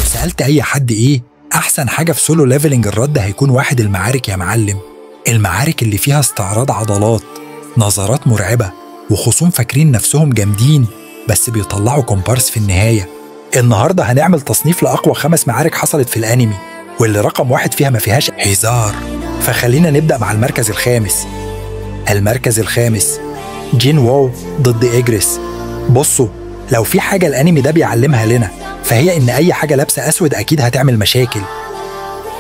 سألت أي حد إيه أحسن حاجة في سولو ليفلينج، الرد هيكون واحد: المعارك يا معلم. المعارك اللي فيها استعراض عضلات، نظرات مرعبة، وخصوم فاكرين نفسهم جامدين بس بيطلعوا كومبارس في النهاية. النهاردة هنعمل تصنيف لأقوى 5 معارك حصلت في الأنمي، واللي رقم 1 فيها ما فيهاش هزار. فخلينا نبدأ مع المركز الخامس. المركز الخامس، جين وو ضد إجريس. بصوا، لو في حاجة الأنمي ده بيعلمها لنا فهي إن أي حاجة لابسة أسود أكيد هتعمل مشاكل.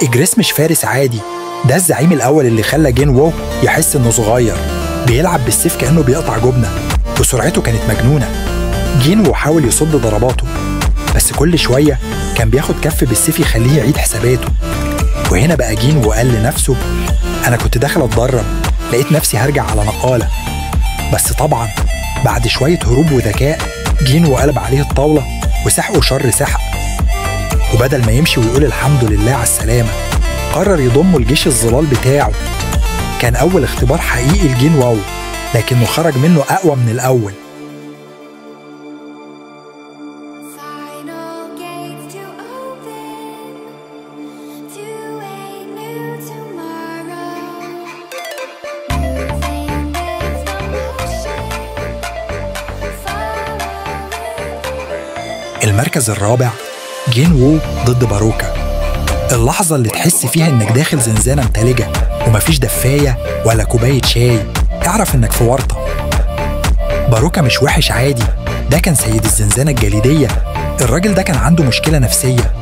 إجريس مش فارس عادي، ده الزعيم الأول اللي خلى جين وو يحس إنه صغير، بيلعب بالسيف كأنه بيقطع جبنة، وسرعته كانت مجنونة. جين وو حاول يصد ضرباته، بس كل شوية كان بياخد كف بالسيف يخليه يعيد حساباته. وهنا بقى جين وو قال لنفسه: أنا كنت داخل أتدرب، لقيت نفسي هرجع على نقالة. بس طبعا بعد شوية هروب وذكاء، جين وو قلب عليه الطاولة وسحقه شر سحق. وبدل ما يمشي ويقول الحمد لله على السلامة، قرر يضمه لجيش الظلال بتاعه. كان أول اختبار حقيقي لجين وو، لكنه خرج منه أقوى من الأول. المركز الرابع، جين وو ضد باروكا. اللحظة اللي تحس فيها إنك داخل زنزانة متلجة ومفيش دفاية ولا كوباية شاي، اعرف إنك في ورطة. باروكا مش وحش عادي، ده كان سيد الزنزانة الجليدية. الراجل ده كان عنده مشكلة نفسية،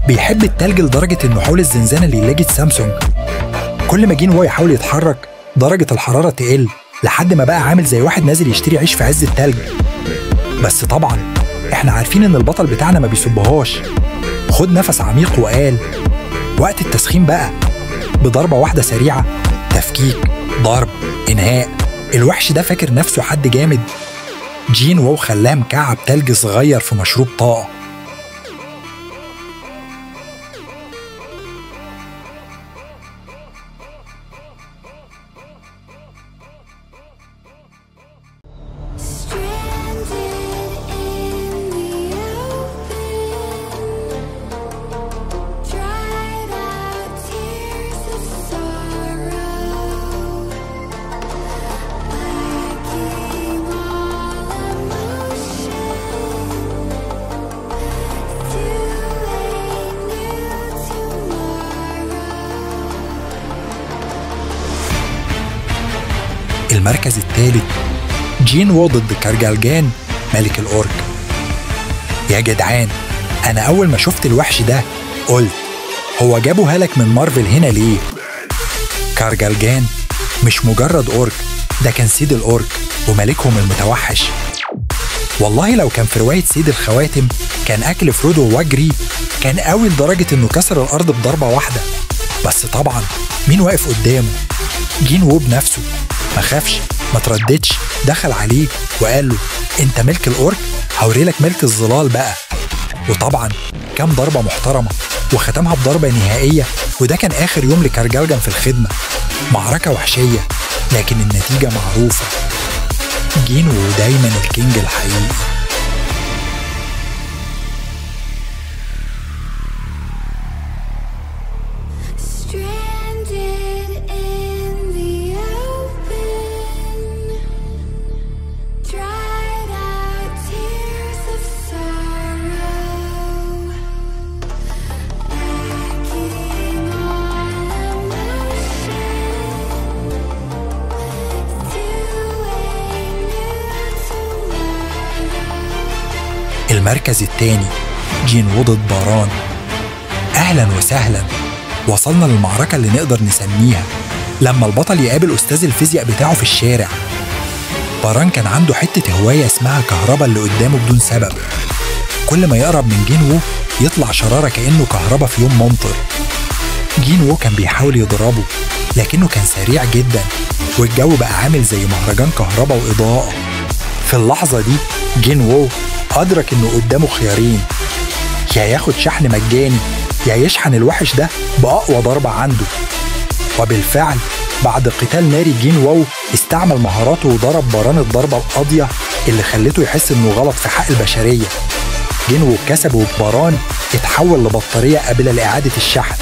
بيحب التلج لدرجة إنه حول الزنزانة اللي لجت سامسونج. كل ما جين وو يحاول يتحرك درجة الحرارة تقل، لحد ما بقى عامل زي واحد نازل يشتري عيش في عز التلج. بس طبعا احنا عارفين ان البطل بتاعنا ما بيصبهاش. خد نفس عميق وقال: وقت التسخين بقى. بضربة واحدة سريعة، تفكيك، ضرب، انهاء. الوحش ده فاكر نفسه حد جامد. جين وو خلاه مكعب تلج صغير في مشروب طاقة. المركز الثالث، جين وو ضد كارجالجان ملك الأورك. يا جدعان، أنا أول ما شفت الوحش ده قلت: هو جابوا هلك من مارفل هنا ليه؟ كارجالجان مش مجرد أورك، ده كان سيد الأورك وملكهم المتوحش. والله لو كان في رواية سيد الخواتم كان أكل فرودو وجري كان قوي لدرجة إنه كسر الأرض بضربة واحدة. بس طبعا مين واقف قدامه؟ جين وو بنفسه. ما خافش، ما ترددش، دخل عليه وقال له: انت ملك الأورك، هوريلك ملك الظلال بقى. وطبعا كام ضربة محترمة، وختمها بضربة نهائية. وده كان آخر يوم لكارجالجان في الخدمة. معركة وحشية لكن النتيجة معروفة. جين وو دايما الكينج الحقيقي. المركز الثاني، جين وو ضد باران. أهلا وسهلا، وصلنا للمعركة اللي نقدر نسميها لما البطل يقابل أستاذ الفيزياء بتاعه في الشارع. باران كان عنده حتة هواية اسمها كهربا اللي قدامه بدون سبب. كل ما يقرب من جين وو يطلع شرارة كأنه كهربا في يوم ممطر. جين وو كان بيحاول يضربه لكنه كان سريع جدا، والجو بقى عامل زي مهرجان كهربا وإضاءة. في اللحظة دي جين وو أدرك إنه قدامه خيارين: يا ياخد شحن مجاني يا يشحن الوحش ده بأقوى ضربة عنده. وبالفعل بعد قتال ناري جين وو استعمل مهاراته وضرب باران الضربة القاضية اللي خلته يحس إنه غلط في حق البشرية. جين وو كسب، وباران اتحول لبطارية قابلة لإعادة الشحن.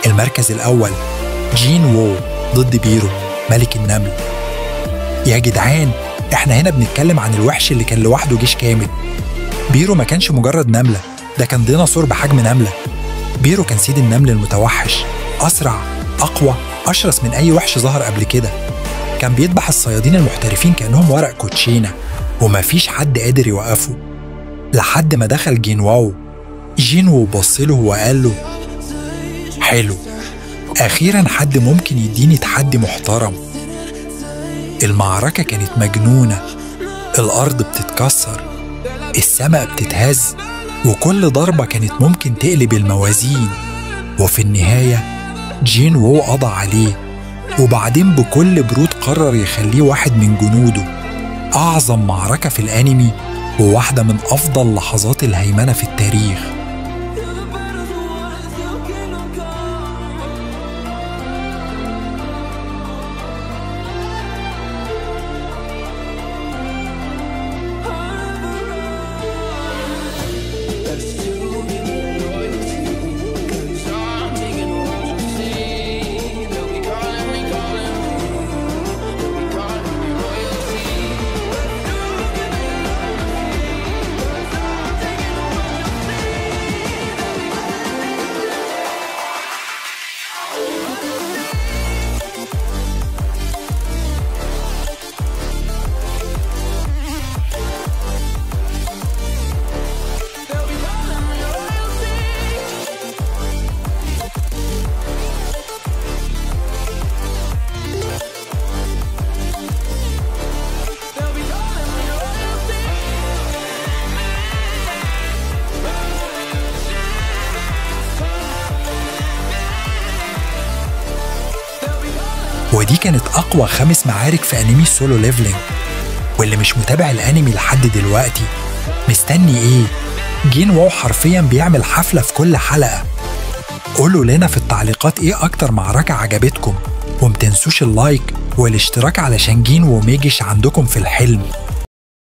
المركز الأول جين وو ضد بيرو ملك النمل. يا جدعان، احنا هنا بنتكلم عن الوحش اللي كان لوحده جيش كامل. بيرو ما كانش مجرد نملة، ده كان ديناصور بحجم نملة. بيرو كان سيد النمل المتوحش، أسرع، أقوى، أشرس من أي وحش ظهر قبل كده. كان بيذبح الصيادين المحترفين كأنهم ورق كوتشينة، ومفيش حد قادر يوقفه. لحد ما دخل جين واو. جين وو بصله وقال له: حلو، أخيراً حد ممكن يديني تحدي محترم. المعركة كانت مجنونة، الأرض بتتكسر، السماء بتتهز، وكل ضربة كانت ممكن تقلب الموازين. وفي النهاية جين وو قضى عليه، وبعدين بكل برود قرر يخليه واحد من جنوده. أعظم معركة في الأنمي، وواحدة من أفضل لحظات الهيمنة في التاريخ. ودي كانت أقوى 5 معارك في أنمي سولو ليفلينج. واللي مش متابع الأنمي لحد دلوقتي مستني إيه؟ جين واو حرفياً بيعمل حفلة في كل حلقة. قولوا لنا في التعليقات إيه أكتر معركة عجبتكم، ومتنسوش اللايك والاشتراك علشان جين وو ميجيش عندكم في الحلم.